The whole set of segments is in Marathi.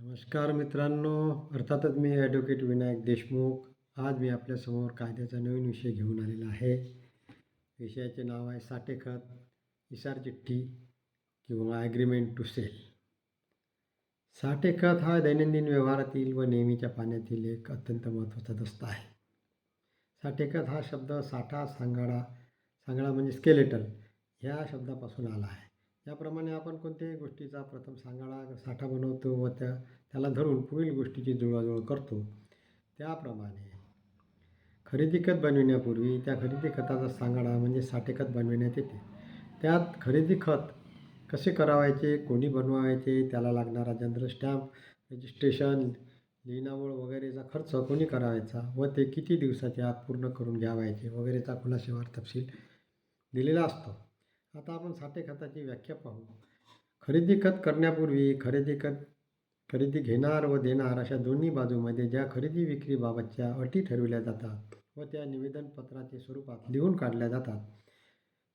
नमस्कार मित्रांनो. अर्थातच मी ॲडव्होकेट विनायक देशमुख. आज मी आपल्यासमोर कायद्याचा नवीन विषय घेऊन आलेला आहे. विषयाचे नाव आहे साठेखत, इसार चिठ्ठी किंवा ॲग्रीमेंट टू सेल. साठेखत हा दैनंदिन व्यवहारातील व नेहमीच्या पाण्यातील एक अत्यंत महत्त्वाचा दस्ता आहे. साठेखत हा शब्द साठा, सांगाडा म्हणजे स्केलेटल ह्या शब्दापासून आला आहे. याप्रमाणे आपण कोणत्याही गोष्टीचा प्रथम साठा बनवतो व त्याला धरून पुढील गोष्टीची जुळवाजुळव करतो. त्याप्रमाणे खरेदी खत बनविण्यापूर्वी त्या खरेदी खताचा सांगाडा म्हणजे साठेखत बनविण्यात येते. त्यात खरेदी खत कसे करावायचे, कोणी बनवायचे, त्याला लागणारा जनरल स्टॅम्प, रजिस्ट्रेशन, लिहिणावळ वगैरेचा खर्च कोणी करावायचा व ते किती दिवसाच्या आत पूर्ण करून घ्यावायचे वगैरेचा खुलासेवार तपशील दिलेला असतो. आता आपण साठेखताची व्याख्या पाहू. खरेदी खत करण्यापूर्वी खरेदी घेणार व देणार अशा दोन्ही बाजूमध्ये ज्या खरेदी विक्रीबाबतच्या अटी ठरविल्या जातात व त्या निवेदनपत्राच्या स्वरूपात लिहून काढल्या जातात,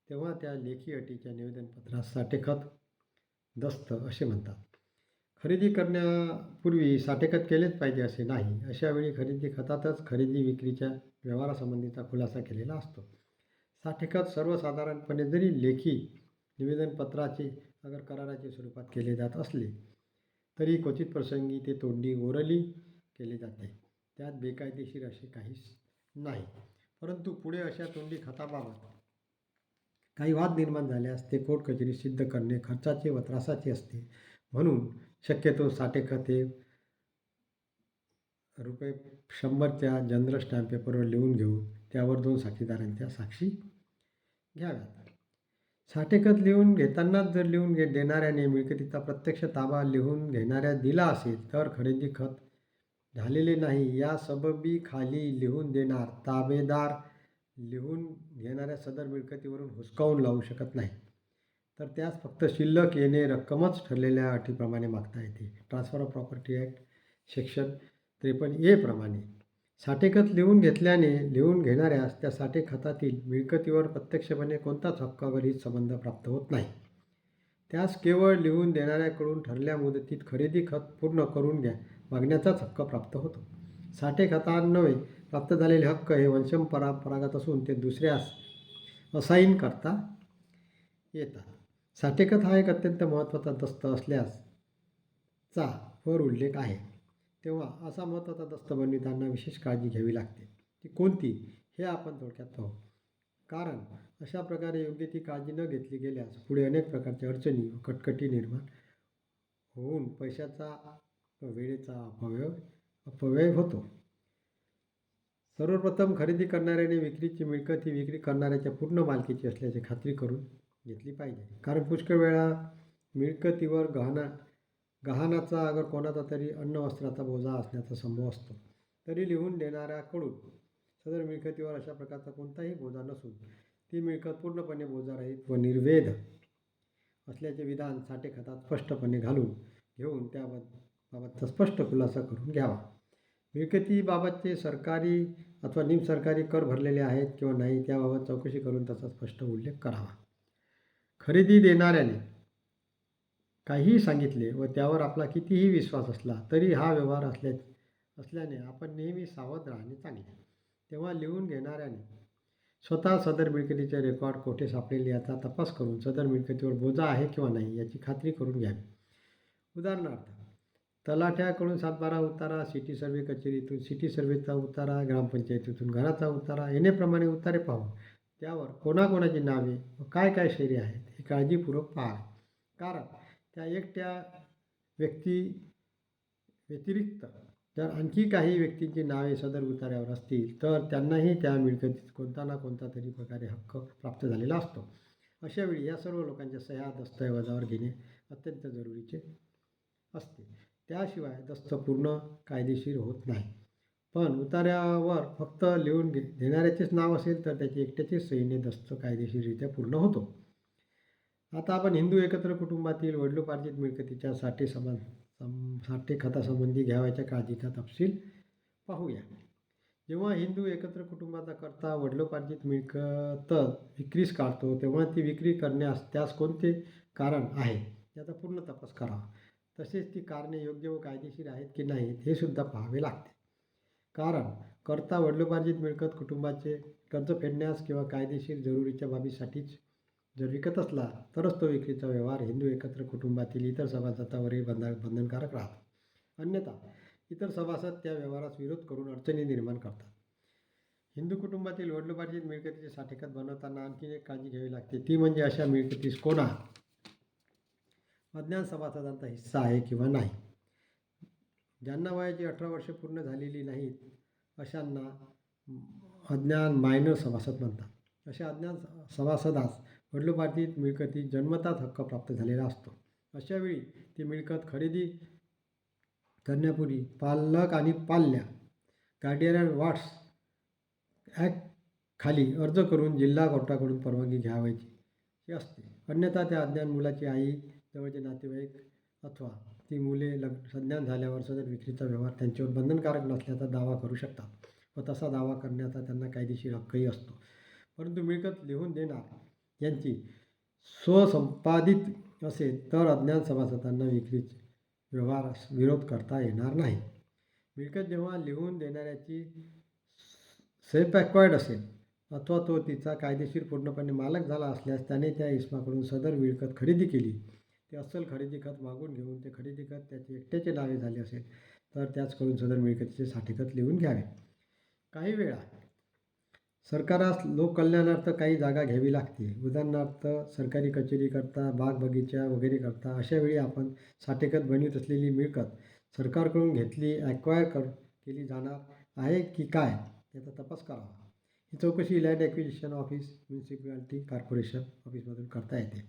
तेव्हा त्या लेखी अटीच्या निवेदनपत्रास साठेखत दस्त असे म्हणतात. खरेदी करण्यापूर्वी साठेखत केलेच पाहिजे असे नाही. अशावेळी खरेदी खतातच खरेदी विक्रीच्या व्यवहारासंबंधीचा खुलासा केलेला असतो. साठेखत सर्वसाधारणपणे जरी लेखी निवेदनपत्राचे अगर कराराच्या स्वरूपात केले जात असले तरी क्वचित प्रसंगी ते तोंडी ओरली केले जाते. त्यात बेकायदेशीर असे काहीच नाही. परंतु पुढे अशा तोंडी खताबाबत काही वाद निर्माण झाल्यास ते कोर्ट कचेरीत सिद्ध करणे खर्चाचे व त्रासाचे असते. म्हणून शक्यतो साठेखत हे ₹100च्या जनरल स्टॅम्प पेपरवर लिहून घेऊन त्यावर 2 साक्षीदारांच्या साक्षी घ्याव्यात. साठेखत लिहून घेतानाच जर लिहून देणाऱ्याने मिळकतीचा प्रत्यक्ष ताबा लिहून घेणाऱ्यास दिला असेल तर खरेदी खत झालेले नाही या सबबी खाली लिहून देणार ताबेदार लिहून घेणाऱ्या सदर मिळकतीवरून हुसकावून लावू शकत नाही, तर त्यास फक्त शिल्लक येणे रक्कमच ठरलेल्या अटीप्रमाणे मागता येते. Transfer of property act section 53A प्रमाणे साठेखत लिहून घेतल्याने लिहून घेणाऱ्यास त्या साठेखतातील मिळकतीवर प्रत्यक्षपणे कोणताच हक्क व हित संबंध प्राप्त होत नाही. त्यास केवळ लिहून देणाऱ्याकडून ठरल्या मुदतीत खरेदी खत पूर्ण करून मागण्याचाच हक्क प्राप्त होतो. साठेखतान्वये प्राप्त झालेले हक्क हे वंशपरंपरागत असून ते दुसऱ्यास असाईन करता येतात. साठेखत हा एक अत्यंत महत्त्वाचा दस्त असल्याचा वर उल्लेख आहे. तेव्हा असा महत्त्वाचा दस्त बनविताना विशेष काळजी घ्यावी लागते. ती कोणती हे आपण थोडक्यात पाहू. कारण अशा प्रकारे योग्य ती काळजी न घेतली गेल्यास पुढे अनेक प्रकारच्या अडचणी व कटकटी निर्माण होऊन पैशाचा व वेळेचा अपव्यय होतो. सर्वप्रथम खरेदी करणाऱ्याने विक्रीची मिळकत ही विक्री करणाऱ्याच्या पूर्ण मालकीची असल्याची खात्री करून घेतली पाहिजे. कारण पुष्कळ वेळा मिळकतीवर गहाणाचा अगर कोणाचा तरी अन्न वस्त्राचा बोजा असण्याचा संभव असतो. तरी लिहून देणाऱ्याकडून सदर मिळकतीवर अशा प्रकारचा कोणताही बोजा नसून ती मिळकत पूर्णपणे बोजारहित व निर्वेध असल्याचे विधान साठेखतात स्पष्टपणे घालून घेऊन त्याबाबतचा स्पष्ट खुलासा करून घ्यावा. मिळकतीबाबतचे सरकारी अथवा निमसरकारी कर भरलेले आहेत किंवा नाही त्याबाबत चौकशी करून त्याचा स्पष्ट उल्लेख करावा. खरेदी देणाऱ्याने काहीही सांगितले व त्यावर आपला कितीही विश्वास असला तरी हा व्यवहार असल्याने आपण नेहमी सावध राहणे चांगले. तेव्हा लिहून घेणाऱ्याने स्वतः सदर मिळकतीचे रेकॉर्ड कोठे सापडेल याचा तपास करून सदर मिळकतीवर बोजा आहे किंवा नाही याची खात्री करून घ्यावी. उदाहरणार्थ, तलाठ्याकडून 7/12 उतारा, सिटी सर्व्हे कचेरीतून सिटी सर्व्हेचा उतारा, ग्रामपंचायतीतून घराचा उतारा येणेप्रमाणे उतारे पाहून त्यावर कोणाकोणाची नावे व काय काय शेरी आहेत हे काळजीपूर्वक पाहावे. कारण त्या एकट्या व्यक्ती व्यतिरिक्त जर आणखी काही व्यक्तींची नावे सदर उतार्यावर असतील तर त्यांनाही त्या मिळकतीत कोणता ना कोणता तरी प्रकारे हक्क प्राप्त झालेला असतो. अशावेळी या सर्व लोकांच्या सह्या दस्तऐवजावर घेणे अत्यंत जरुरीचे असते. त्याशिवाय दस्त पूर्ण कायदेशीर होत नाही. पण उतार्यावर फक्त लिहून देणाऱ्याचेच नाव असेल तर त्याची एकट्याचीच सहीने दस्त कायदेशीररित्या पूर्ण होतो. आता आपण हिंदू एकत्र कुटुंबातील वडिलोपार्जित मिळकतीच्या साठेखतासंबंधी घ्यावयाच्या काळजीचा तपशील पाहूया. जेव्हा हिंदू एकत्र कुटुंबाचा करता वडिलोपार्जित मिळकत विक्रीस काढतो तेव्हा ती विक्री करण्यास त्यास कोणते कारण आहे याचा पूर्ण तपास करावा. तसेच ती कारणे योग्य व कायदेशीर आहेत की नाहीत हे सुद्धा पाहावे लागते. कारण कर्ता वडिलोपार्जित मिळकत कुटुंबाचे कर्ज फेडण्यास किंवा कायदेशीर जरुरीच्या बाबीसाठीच जर विकत असला तरच तो विक्रीचा व्यवहार हिंदू एकत्र कुटुंबातील इतर सभासदांवरही बंधनकारक राहतो. अन्यथा इतर सभासद त्या व्यवहारास विरोध करून अडचणी निर्माण करतात. हिंदू कुटुंबातील वडिलोपार्जित मिळकतीचे साठेखत बनवताना आणखी एक काळजी घ्यावी लागते, ती म्हणजे अशा मिळकतीस कोणा अज्ञात सभासदांचा हिस्सा आहे किंवा नाही. ज्यांना वयाची 18 वर्षे पूर्ण झालेली नाहीत अशांना अज्ञात मायनर सभासद म्हणतात. अशा अज्ञात सभासदास वडिलोपार्जित मिळकतीत जन्मताच हक्क प्राप्त झालेला असतो. अशावेळी ती मिळकत खरेदी करण्यापूर्वी पालक आणि पाल्या गार्डियन अँड वाट्स ॲक्ट खाली अर्ज करून जिल्हा कोर्टाकडून परवानगी घ्यावयाची असते. अन्यथा त्या अज्ञात मुलाची आई, जवळचे नातेवाईक अथवा ती मुले संज्ञान झाल्यावर सदर विक्रीचा व्यवहार त्यांच्यावर बंधनकारक नसल्याचा दावा करू शकतात व तसा दावा करण्याचा त्यांना कायदेशीर हक्कही असतो. परंतु मिळकत लिहून देणार यांची स्वसंपादित असेल तर अज्ञात सभासदांना विक्रीचे व्यवहारास विरोध करता येणार नाही. मिळकत जेव्हा लिहून देणाऱ्याची सेल्फ ॲक्वायर्ड असेल अथवा तो तिचा कायदेशीर पूर्णपणे मालक झाला असल्यास त्याने त्या इसमाकडून सदर मिळकत खरेदी केली, ते अस्सल खरेदी खत मागून घेऊन ते खरेदी खत त्याचे एकट्याचे नावे झाले असेल तर त्याचकडून सदर मिळकतीचे साठेखत लिहून घ्यावे. काही वेळा सरकारास लोककल्याणार्थ काही जागा घ्यावी लागते. उदाहरणार्थ सरकारी कचेरीकरता, बाग बगीचा वगैरे करता. अशावेळी आपण साठेखत बनवित असलेली मिळकत सरकारकडून ॲक्वायर केली जाणार आहे की काय याचा तपास करावा. ही चौकशी लँड ॲक्विजिशन ऑफिस, म्युनिसिपॅलिटी कॉर्पोरेशन ऑफिसमधून करता येते.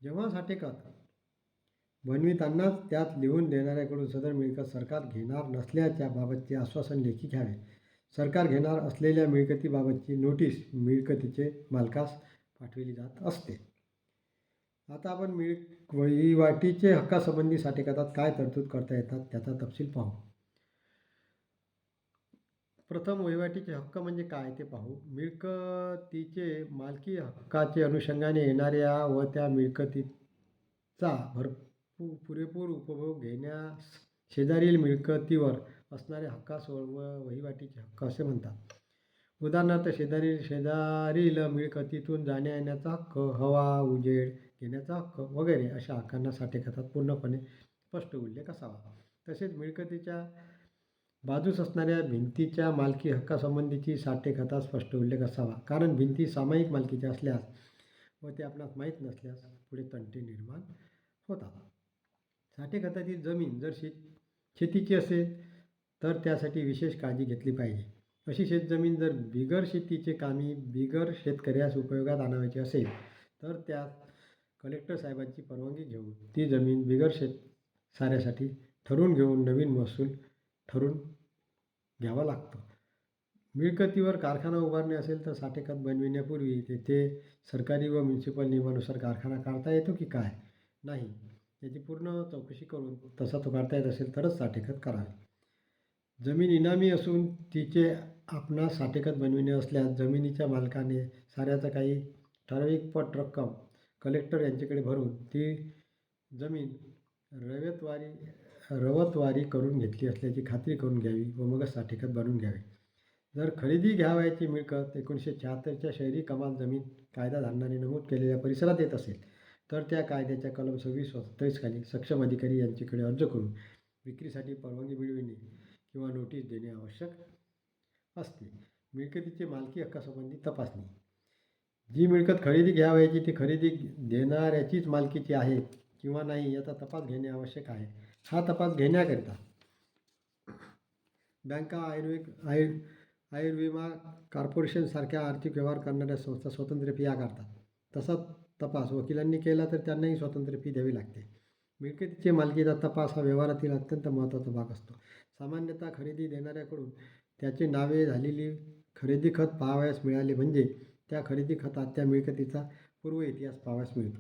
जेव्हा साठेखत बनवितानाच त्यात लिहून देणाऱ्याकडून सदर मिळकत सरकार घेणार नसल्याच्या बाबतचे आश्वासन लेखी घ्यावे. सरकार घेणार असलेल्या मिळकतीबाबतची नोटीस मिळकतीचे मालकास पाठविली जात असते. आता आपण वहिवाटीचे हक्कासंबंधी साठेखतात काय तरतूद करता येतात त्याचा तपशील पाहू. प्रथम वहिवाटीचे हक्क म्हणजे काय ते पाहू. मिळकतीचे मालकी हक्काचे अनुषंगाने येणाऱ्या व त्या मिळकतीचा पुरेपूर उपभोग घेण्यास शेजारील मिळकतीवर असणाऱ्या हक्कास वहिवाटीचे हक्क असे म्हणतात. उदाहरणार्थ शेजारील मिळकतीतून जाण्या येण्याचा हक्क, हवा उजेड घेण्याचा हक्क वगैरे अशा हक्कांना साठेखतात पूर्णपणे स्पष्ट उल्लेख असावा. तसेच मिळकतीच्या बाजूस असणाऱ्या भिंतीच्या मालकी हक्कासंबंधीची साठेखतात स्पष्ट उल्लेख असावा. कारण भिंती सामायिक मालकीच्या असल्यास व ते आपणास माहीत नसल्यास पुढे तंटे निर्माण होतात. साठेखतातील जमीन जर शेतीची असेल तर त्यासाठी विशेष काळजी घेतली पाहिजे. अशी शेतजमीन जर बिगर शेतीचे कामी बिगर शेतकऱ्यास उपयोगात आणायची असेल तर त्यात कलेक्टर साहेबांची परवानगी घेऊन ती जमीन बिगर साऱ्यासाठी ठरवून घेऊन नवीन महसूल ठरवून घ्यावा लागतो. मिळकतीवर कारखाना उभारणे असेल तर साठेखत बनविण्यापूर्वी तेथे सरकारी व म्युनिसिपल नियमानुसार कारखाना काढता येतो की काय नाही याची पूर्ण चौकशी करून तसा तो काढता येत असेल तरच साठेखत करावे. जमीन इनामी असून तिचे आपणास साठेखत बनविणे असल्यास जमिनीच्या मालकाने साऱ्याचा काही ठराविक पट रक्कम कलेक्टर यांच्याकडे भरून ती जमीन रवतवारी करून घेतली असल्याची खात्री करून घ्यावी व मगच साठेखत बनवून घ्यावे. जर खरेदी घ्यावयाची मिळकत 1976च्या शहरी कमाल जमीन कायदा धारणाने नमूद केलेल्या परिसरात येत असेल तर त्या कायद्याच्या कलम 26 व 27 खाली सक्षम अधिकारी यांच्याकडे अर्ज करून विक्रीसाठी परवानगी मिळविणे किंवा नोटीस देणे आवश्यक असते. मिळकतीचे मालकी हक्कासंबंधी तपासणी. जी मिळकत खरेदी घ्यावयाची ती खरेदी देणाऱ्याचीच मालकीची आहे किंवा नाही याचा तपास घेणे आवश्यक आहे. हा तपास घेण्याकरिता बँका, आयुर्विमा कॉर्पोरेशन सारख्या आर्थिक व्यवहार करणाऱ्या संस्था स्वतंत्र फी आकारतात. तसा तपास वकिलांनी केला तर त्यांनाही स्वतंत्र फी द्यावी लागते. मिळकतीचे मालकीचा तपास हा व्यवहारातील अत्यंत महत्त्वाचा भाग असतो. सामान्यतः खरेदी देणाऱ्याकडून त्याचे नावे झालेली खरेदी खत पाहावयास मिळाले म्हणजे त्या खरेदी खतात त्या मिळकतीचा पूर्व इतिहास पाहावयास मिळतो.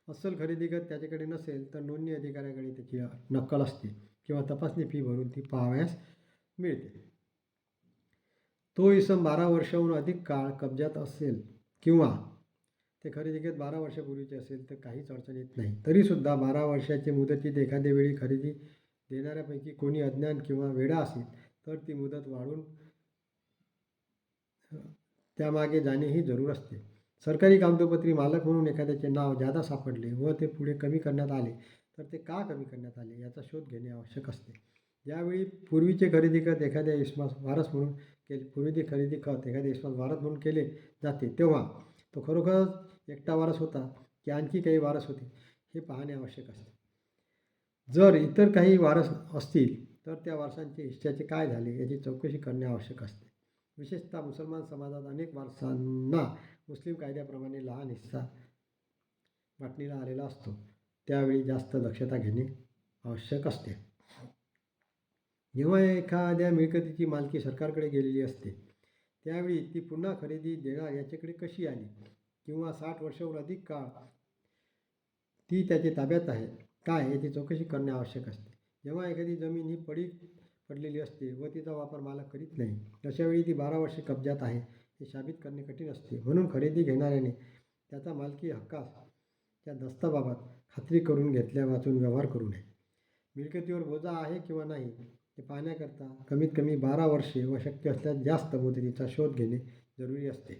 अस्सल खरेदी खत त्याच्याकडे नसेल तर नोंदणी अधिकाऱ्याकडे त्याची नक्कल असते किंवा तपासणी फी भरून ती पाहावयास मिळते. तो इसम 12 वर्षाहून अधिक काळ कब्जात असेल किंवा ते खरेदीगत 12 वर्षापूर्वीचे असेल तर काहीच अडचण येत नाही. तरीसुद्धा 12 वर्षाच्या मुदतीत एखाद्या वेळी खरेदी देणाऱ्यापैकी कोणी अज्ञान किंवा वेडा असेल तर ती मुदत वाढून त्यामागे जाणे ही जरूर असते. सरकारी कागदोपत्री मालक म्हणून एखाद्याचे नाव जादा सापडले व ते पुढे कमी करण्यात आले तर ते का कमी करण्यात आले याचा शोध घेणे आवश्यक असते. ज्यावेळी पूर्वीचे खरेदी खत एखाद्या इसमास वारस म्हणून केले जाते तेव्हा तो खरोखरच एकटा वारस होता की आणखी काही वारस होते हे पाहणे आवश्यक असते. जर इतर काही वारस असतील तर त्या वारसांचे हिश्श्याचे काय झाले याची चौकशी करणे आवश्यक असते. विशेषतः मुसलमान समाजात अनेक वारसांना मुस्लिम कायद्याप्रमाणे लहान हिस्सा वाटणीला आलेला असतो. त्यावेळी जास्त दक्षता घेणे आवश्यक असते. जेव्हा एखाद्या मिळकतीची मालकी सरकारकडे गेलेली असते त्यावेळी ती पुन्हा खरेदी देणार याच्याकडे कशी आली किंवा 60 वर्षावर अधिक काळ ती त्याच्या ताब्यात आहे काय याची चौकशी करणे आवश्यक असते. जेव्हा एखादी जमीन ही पडलेली असते व तिचा वापर मालक करीत नाही अशावेळी ती 12 वर्षे कब्जात आहे हे साबित करणे कठीण असते. म्हणून खरेदी घेणाऱ्याने त्याचा मालकी हक्कास त्या दस्ताबाबत खात्री करून घेतल्या वाचून व्यवहार करू नये. मिळकतीवर बोजा आहे किंवा नाही हे पाहण्याकरता कमीत कमी 12 वर्षे व शक्य असल्यास जास्त मुदतीचा शोध घेणे जरुरी असते.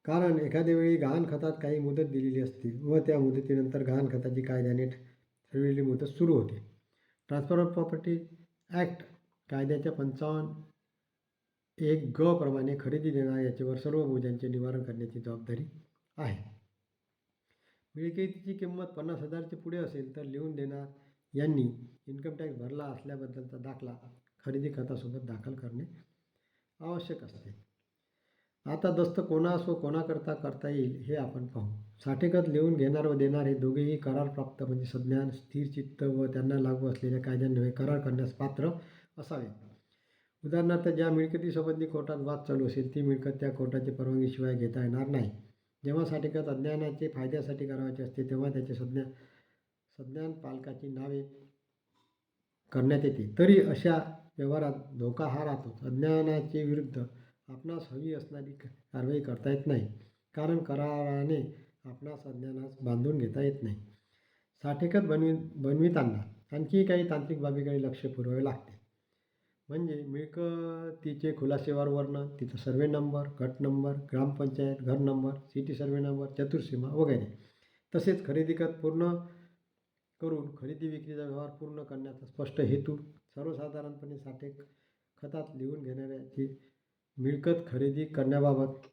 कारण एखाद्या वेळी गहाणखतात काही मुदत दिलेली असते व त्या मुदतीनंतर गहाणखताची कायद्याने ठरवलेली मुदत सुरू होते. ट्रान्सफर ऑफ प्रॉपर्टी ॲक्ट कायद्याच्या 55(1) प्रमाणे खरेदी देणाऱ्या याच्यावर सर्व बोजांचे निवारण करण्याची जबाबदारी आहे. मिळकतीची किंमत 50,000चे पुढे असेल तर लिहून देणार यांनी इन्कम टॅक्स भरला असल्याबद्दलचा दाखला खरेदी खतासोबत दाखल करणे आवश्यक असते. आता दस्त कोणास व कोणाकरता करता येईल हे आपण पाहू. साठेखत लिहून घेणार व देणार हे दोघेही करारप्राप्त म्हणजे सज्ञान, स्थिरचित्त व त्यांना लागू असलेल्या कायद्यांन्वये करार करण्यास पात्र असावे. उदाहरणार्थ ज्या मिळकतीसंबंधी कोर्टात वाद चालू असेल ती मिळकत त्या कोर्टाची परवानगीशिवाय घेता येणार नाही. जेव्हा साठेखत अज्ञानाचे फायद्यासाठी करावायचे असते तेव्हा त्याचे सज्ञान पालकाची नावे करण्यात येते. तरी अशा व्यवहारात धोका हा राहतो. अज्ञानाचे विरुद्ध आपणास हवी असणारी कारवाई करता येत नाही कारण कराराने आपणास अज्ञानास बांधून घेता येत नाही. साठेखत बनविताना आणखी काही तांत्रिक बाबीकडे लक्ष पुरवावे लागते. म्हणजे मिळकतीचे खुलासेवार वर्णन, तिचा सर्वे नंबर, गट नंबर, ग्रामपंचायत घर नंबर, सिटी सर्वे नंबर, चतुर्सीमा वगैरे. तसेच खरेदी खत पूर्ण करून खरेदी विक्रीचा व्यवहार पूर्ण करण्याचा स्पष्ट हेतू. सर्वसाधारणपणे साठेखतात लिहून घेणाऱ्याची मिळकत खरेदी करण्याबाबत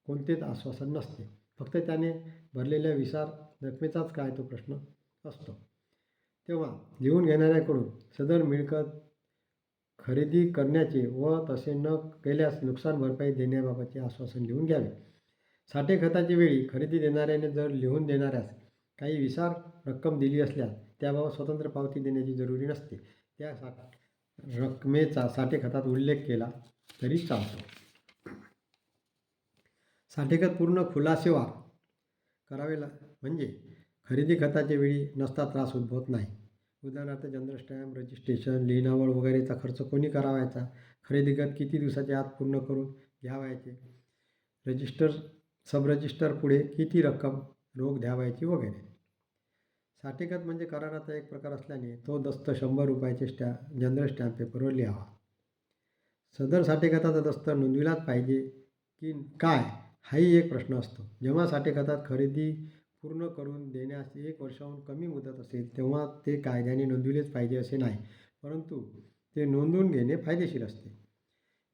कोणतेच आश्वासन नसते. फक्त त्याने भरलेल्या विसार रकमेचाच काय तो प्रश्न असतो. तेव्हा लिहून घेणाऱ्याकडून सदर मिळकत खरेदी करण्याचे व तसे न केल्यास नुकसान भरपाई देण्याबाबतचे आश्वासन लिहून घ्यावे. साठेखताच्या वेळी खरेदी देणाऱ्याने जर लिहून देणाऱ्यास काही विसार रक्कम दिली असल्यास त्याबाबत स्वतंत्र पावती देण्याची जरुरी नसते. त्या रकमेचा साठेखतात उल्लेख केला तरी चालतो. साठेखत पूर्ण खुलासेवार करावे म्हणजे खरेदी खताच्या वेळी नसता त्रास उद्भवत नाही. उदाहरणार्थ जनरल स्टॅम्प, रजिस्ट्रेशन, लिहिणावळ वगैरेचा खर्च कोणी करावायचा, खरेदी खत किती दिवसाच्या आत पूर्ण करून घ्यावायचे, सब रजिस्टर पुढे किती रक्कम रोख द्यावायची वगैरे. साठेखत म्हणजे कराराचा एक प्रकार असल्याने तो दस्त 100 रुपयाचे जनरल स्टॅम्प पेपरवर लिहावा. सदर साठेखताचा दस्त नोंदविलाच पाहिजे की काय हाही एक प्रश्न असतो. जेव्हा साठेखतात खरेदी पूर्ण करून देण्यास 1 वर्षाहून कमी मुदत असेल तेव्हा ते कायद्याने नोंदविलेच पाहिजे असे नाही, परंतु ते नोंदवून घेणे फायदेशीर असते.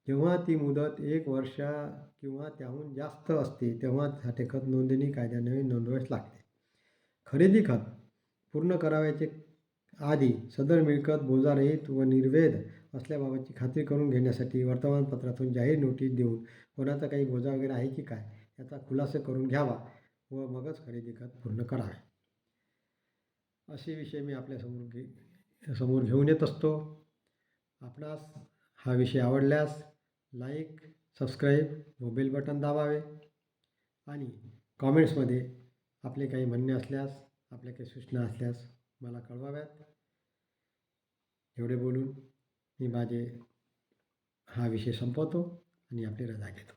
जेव्हा ती मुदत 1 वर्ष किंवा त्याहून जास्त असते तेव्हा साठेखत नोंदणी कायद्याने नोंदवावीच लागते. खरेदी खत पूर्ण करावयाचे आधी सदर मिळकत बोजारहित व निर्वेद असल्याबाबतची खात्री करून घेण्यासाठी वर्तमानपत्रातून जाहीर नोटीस देऊन कोणाचा काही बोजा वगैरे आहे की काय याचा खुलासा करून घ्यावा व मगच खरेदी खत पूर्ण करावे. असे विषय मी समोर घेऊन येत असतो. आपणास हा विषय आवडल्यास लाईक, सबस्क्राईब व बेल बटन दाबावे आणि कॉमेंट्समध्ये आपले काही म्हणणे असल्यास, आपल्या काही सूचना असल्यास मला कळवाव्यात. एवढे बोलून मी हा विषय संपवतो आणि आपली रजा घेतो.